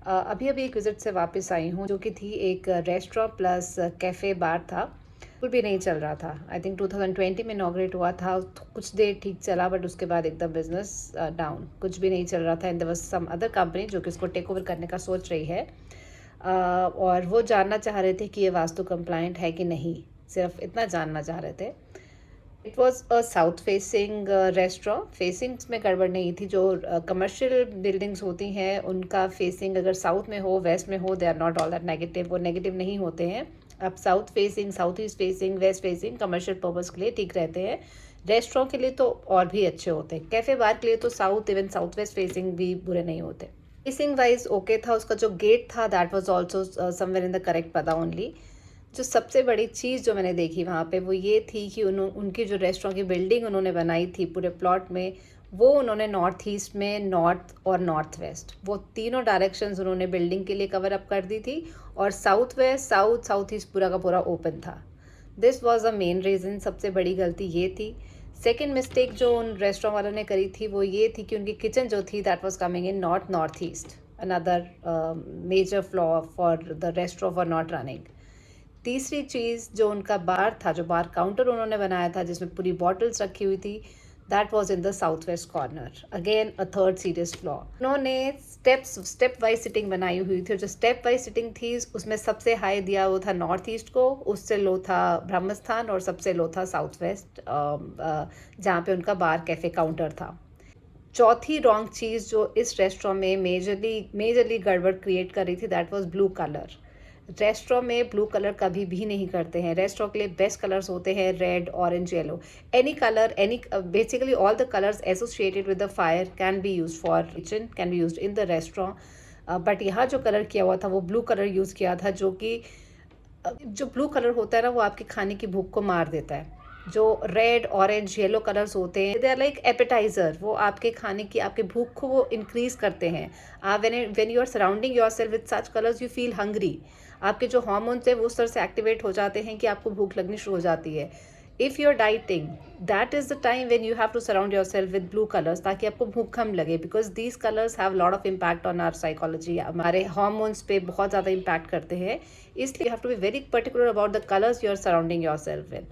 अभी अभी एक विज़िट से वापस आई हूँ, जो कि थी एक रेस्टोरेंट प्लस कैफ़े बार था। बिल्कुल भी नहीं चल रहा था। आई थिंक 2020 में इनॉग्रेट हुआ था। कुछ देर ठीक चला, बट उसके बाद एकदम बिजनेस डाउन, कुछ भी नहीं चल रहा था। And there was some other company जो कि इसको टेक ओवर करने का सोच रही है। और वो जानना चाह रहे थे कि ये वास्तु कंप्लाइंट है कि नहीं, सिर्फ इतना जानना चाह रहे थे। It was a south facing restaurant. Facings में गड़बड़ नहीं थी। जो कमर्शियल बिल्डिंग्स होती हैं उनका फेसिंग अगर साउथ में हो, वेस्ट में हो, they are not all that negative, वो नेगेटिव नहीं होते हैं। अब south facing, south east facing, west facing commercial purpose के लिए ठीक रहते हैं। रेस्टोरेंट के लिए तो और भी अच्छे होते हैं। कैफ़े बार के लिए तो south, even south west facing भी बुरे नहीं होते। फेसिंग वाइज ओके था। उसका जो गेट था that was also somewhere in the correct पता ओनली। जो सबसे बड़ी चीज़ जो मैंने देखी वहाँ पे वो ये थी कि उनकी जो रेस्टोरेंट की बिल्डिंग उन्होंने बनाई थी पूरे प्लॉट में, वो उन्होंने नॉर्थ ईस्ट में, नॉर्थ और नॉर्थ वेस्ट, वो तीनों डायरेक्शंस उन्होंने बिल्डिंग के लिए कवर अप कर दी थी। और south west, south south east पूरा का पूरा ओपन था। This was a main reason. सबसे बड़ी गलती ये थी। सेकेंड मिस्टेक जो उन रेस्टोरेंट वालों ने करी थी वो ये थी कि उनकी किचन जो थी that was coming in north north east. Another major flaw for the restaurant for not running. तीसरी चीज़ जो उनका बार था, जो बार काउंटर उन्होंने बनाया था जिसमें पूरी बॉटल्स रखी हुई थी, that was in the south west corner. Again a third serious flaw. उन्होंने स्टेप वाइज सिटिंग बनाई हुई थी। जो स्टेप वाइज सिटिंग थी उसमें सबसे हाई दिया वो था नॉर्थ ईस्ट को, उससे लो था ब्रह्मस्थान और सबसे लो था साउथ वेस्ट, जहाँ पे उनका बार कैफ़े काउंटर था। चौथी रॉन्ग चीज़ जो इस रेस्टोरेंट में मेजरली गड़बड़ क्रिएट कर रही थी that was blue colour. Restaurant में ब्लू कलर कभी भी नहीं करते हैं। रेस्टोरेंट के लिए बेस्ट कलर्स होते हैं red, orange, yellow. Any colour, any basically all the colours associated with the fire can be use for kitchen, can be use in the restaurant. But यहाँ जो कलर किया हुआ था वो ब्लू कलर यूज़ किया था, जो ब्लू कलर होता है ना वो आपके खाने की भूख को मार देता है। जो रेड, ऑरेंज, येलो कलर्स होते हैं दे आर लाइक एपेटाइजर। वो आपके खाने की, आपके भूख को वो इंक्रीज करते हैं। When you are surrounding yourself with such colours you feel hungry. आपके जो हार्मोन्स हैं वो उस तरह से एक्टिवेट हो जाते हैं कि आपको भूख लगनी शुरू हो जाती है। If you are dieting, that is the time when you have to surround yourself with blue colours, ताकि आपको भूख कम लगे। Because these colours have lot of impact on our psychology, हमारे हार्मोन्स पे बहुत ज़्यादा इम्पैक्ट करते हैं। इसलिए you have to be very particular about the colours you are surrounding yourself with.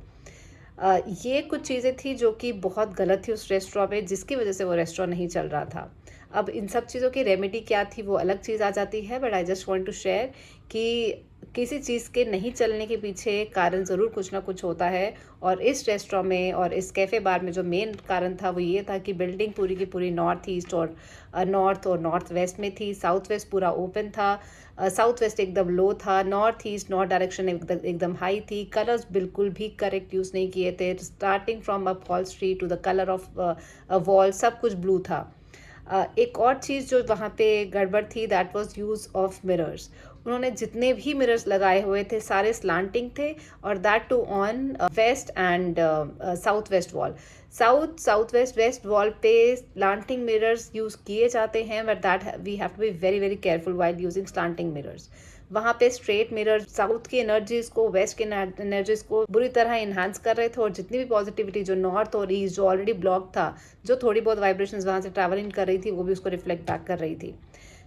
ये कुछ चीज़ें थी जो कि बहुत गलत थी उस रेस्टोरेंट में, जिसकी वजह से वो रेस्टोरेंट नहीं चल रहा था। अब इन सब चीज़ों की रेमेडी क्या थी वो अलग चीज़ आ जाती है, but I just want to share कि किसी चीज़ के नहीं चलने के पीछे कारण ज़रूर कुछ ना कुछ होता है। और इस रेस्टोरेंट में और इस कैफ़े बार में जो मेन कारण था वो ये था कि बिल्डिंग पूरी की पूरी नॉर्थ ईस्ट और नॉर्थ वेस्ट में थी। साउथ वेस्ट पूरा ओपन था। साउथ वेस्ट एकदम लो था। नॉर्थ ईस्ट, नॉर्थ डायरेक्शन एकदम हाई थी। कलर्स बिल्कुल भी करेक्ट यूज़ नहीं किए थे। Starting from upholstery to the colour of wall, सब कुछ ब्लू था। एक और चीज़ जो वहाँ पे गड़बड़ थी that was use of mirrors. उन्होंने जितने भी मिरर्स लगाए हुए थे सारे स्लांटिंग थे, और that too on west and south west wall. South west wall पे स्लांटिंग मिरर्स यूज़ किए जाते हैं, but that we have to be very very careful while using slanting mirrors. वहाँ पे स्ट्रेट मिरर साउथ की energies को, west की energies को बुरी तरह इन्हांस कर रहे थे, और जितनी भी पॉजिटिविटी जो नॉर्थ और ईस्ट जो ऑलरेडी ब्लॉक था, जो थोड़ी बहुत वाइब्रेशंस वहाँ से ट्रैवल इन कर रही थी, वो भी उसको रिफ्लेक्ट बैक कर रही थी।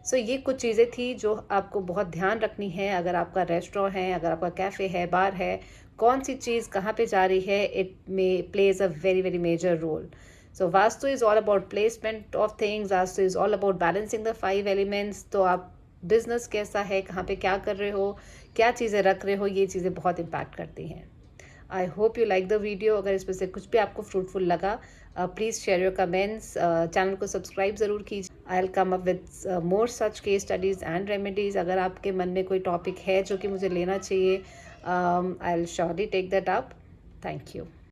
सो ये कुछ चीज़ें थी जो आपको बहुत ध्यान रखनी है अगर आपका रेस्टोरेंट है, अगर आपका कैफ़े है, बार है। कौन सी चीज़ कहाँ पे जा रही है, it may plays a very very major role. So vastu is all about placement of things. Vastu is all about balancing the 5 elements. तो आप बिजनेस कैसा है, कहाँ पे क्या कर रहे हो, क्या चीज़ें रख रहे हो, ये चीज़ें बहुत इम्पैक्ट करती हैं। I hope you like the video. अगर इसमें से कुछ भी आपको फ्रूटफुल लगा, please share your comments. Channel को सब्सक्राइब ज़रूर कीजिए। I will come up with more such case studies and remedies. अगर आपके मन में कोई टॉपिक है जो कि मुझे लेना चाहिए, I will surely take that up. Thank you.